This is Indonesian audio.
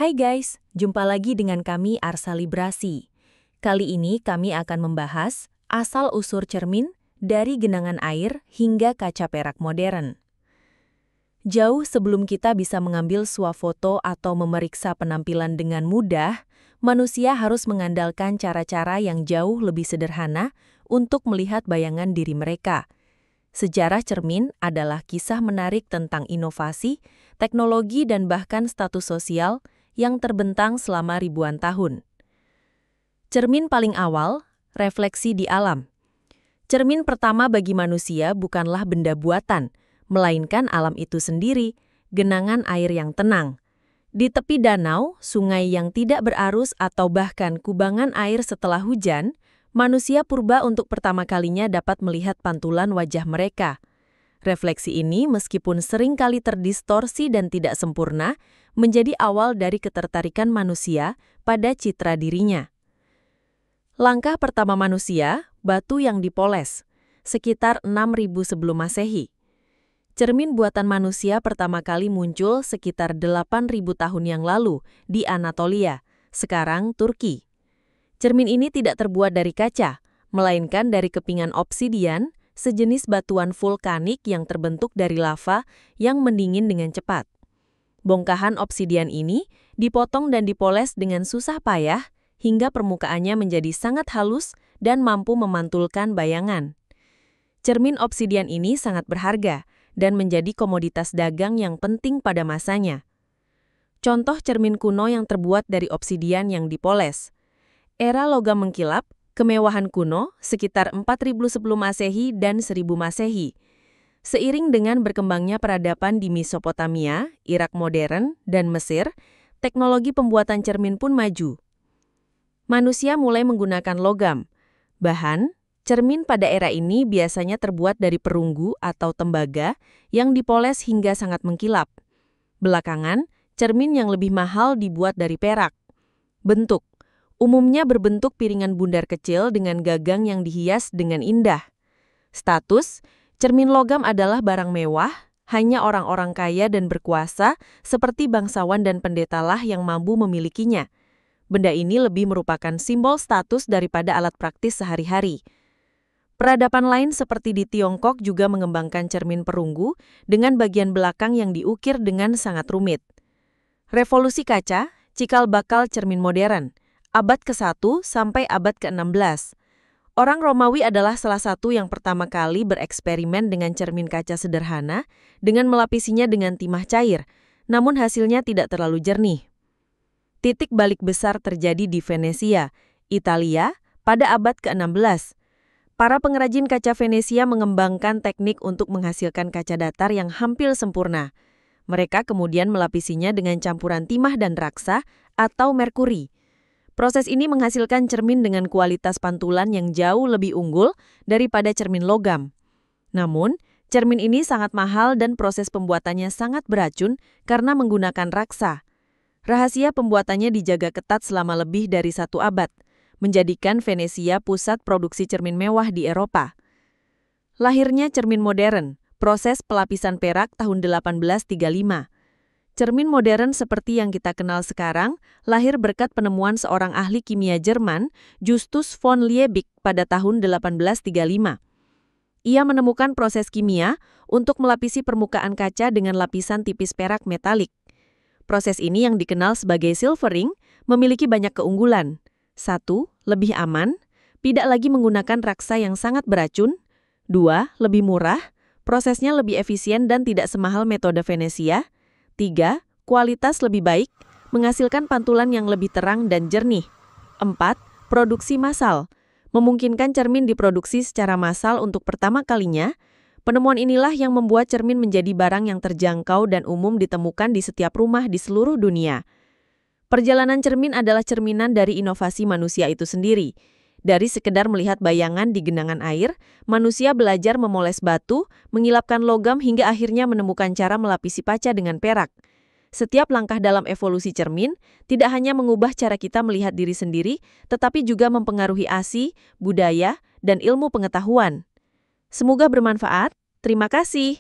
Hai guys, jumpa lagi dengan kami Arsa Librasi. Kali ini kami akan membahas asal-usul cermin dari genangan air hingga kaca perak modern. Jauh sebelum kita bisa mengambil swafoto atau memeriksa penampilan dengan mudah, manusia harus mengandalkan cara-cara yang jauh lebih sederhana untuk melihat bayangan diri mereka. Sejarah cermin adalah kisah menarik tentang inovasi, teknologi dan bahkan status sosial yang terbentang selama ribuan tahun. Cermin paling awal, refleksi di alam. Cermin pertama bagi manusia bukanlah benda buatan, melainkan alam itu sendiri, genangan air yang tenang. Di tepi danau, sungai yang tidak berarus atau bahkan kubangan air setelah hujan, manusia purba untuk pertama kalinya dapat melihat pantulan wajah mereka. Refleksi ini meskipun sering kali terdistorsi dan tidak sempurna, menjadi awal dari ketertarikan manusia pada citra dirinya. Langkah pertama manusia, batu yang dipoles, sekitar 6.000 sebelum Masehi. Cermin buatan manusia pertama kali muncul sekitar 8.000 tahun yang lalu di Anatolia, sekarang Turki. Cermin ini tidak terbuat dari kaca, melainkan dari kepingan obsidian, sejenis batuan vulkanik yang terbentuk dari lava yang mendingin dengan cepat. Bongkahan obsidian ini dipotong dan dipoles dengan susah payah hingga permukaannya menjadi sangat halus dan mampu memantulkan bayangan. Cermin obsidian ini sangat berharga dan menjadi komoditas dagang yang penting pada masanya. Contoh cermin kuno yang terbuat dari obsidian yang dipoles. Era logam mengkilap, kemewahan kuno, sekitar 4.000 sebelum Masehi dan 1.000 Masehi. Seiring dengan berkembangnya peradaban di Mesopotamia, Irak modern, dan Mesir, teknologi pembuatan cermin pun maju. Manusia mulai menggunakan logam. Bahan, cermin pada era ini biasanya terbuat dari perunggu atau tembaga yang dipoles hingga sangat mengkilap. Belakangan, cermin yang lebih mahal dibuat dari perak. Bentuk, umumnya berbentuk piringan bundar kecil dengan gagang yang dihias dengan indah. Status, cermin logam adalah barang mewah, hanya orang-orang kaya dan berkuasa seperti bangsawan dan pendetalah yang mampu memilikinya. Benda ini lebih merupakan simbol status daripada alat praktis sehari-hari. Peradaban lain seperti di Tiongkok juga mengembangkan cermin perunggu dengan bagian belakang yang diukir dengan sangat rumit. Revolusi kaca, cikal bakal cermin modern. Abad ke-1 sampai abad ke-16. Orang Romawi adalah salah satu yang pertama kali bereksperimen dengan cermin kaca sederhana dengan melapisinya dengan timah cair, namun hasilnya tidak terlalu jernih. Titik balik besar terjadi di Venesia, Italia, pada abad ke-16. Para pengrajin kaca Venesia mengembangkan teknik untuk menghasilkan kaca datar yang hampir sempurna. Mereka kemudian melapisinya dengan campuran timah dan raksa atau merkuri. Proses ini menghasilkan cermin dengan kualitas pantulan yang jauh lebih unggul daripada cermin logam. Namun, cermin ini sangat mahal dan proses pembuatannya sangat beracun karena menggunakan raksa. Rahasia pembuatannya dijaga ketat selama lebih dari 1 abad, menjadikan Venesia pusat produksi cermin mewah di Eropa. Lahirnya cermin modern, proses pelapisan perak tahun 1835. Cermin modern seperti yang kita kenal sekarang lahir berkat penemuan seorang ahli kimia Jerman, Justus von Liebig, pada tahun 1835. Ia menemukan proses kimia untuk melapisi permukaan kaca dengan lapisan tipis perak metalik. Proses ini yang dikenal sebagai silvering memiliki banyak keunggulan. 1. Lebih aman, tidak lagi menggunakan raksa yang sangat beracun. 2. Lebih murah, prosesnya lebih efisien dan tidak semahal metode Venesia. 3. Kualitas lebih baik, menghasilkan pantulan yang lebih terang dan jernih. 4. Produksi massal, memungkinkan cermin diproduksi secara massal untuk pertama kalinya. Penemuan inilah yang membuat cermin menjadi barang yang terjangkau dan umum ditemukan di setiap rumah di seluruh dunia. Perjalanan cermin adalah cerminan dari inovasi manusia itu sendiri. Dari sekedar melihat bayangan di genangan air, manusia belajar memoles batu, mengilapkan logam hingga akhirnya menemukan cara melapisi kaca dengan perak. Setiap langkah dalam evolusi cermin tidak hanya mengubah cara kita melihat diri sendiri, tetapi juga mempengaruhi ASI, budaya, dan ilmu pengetahuan. Semoga bermanfaat. Terima kasih.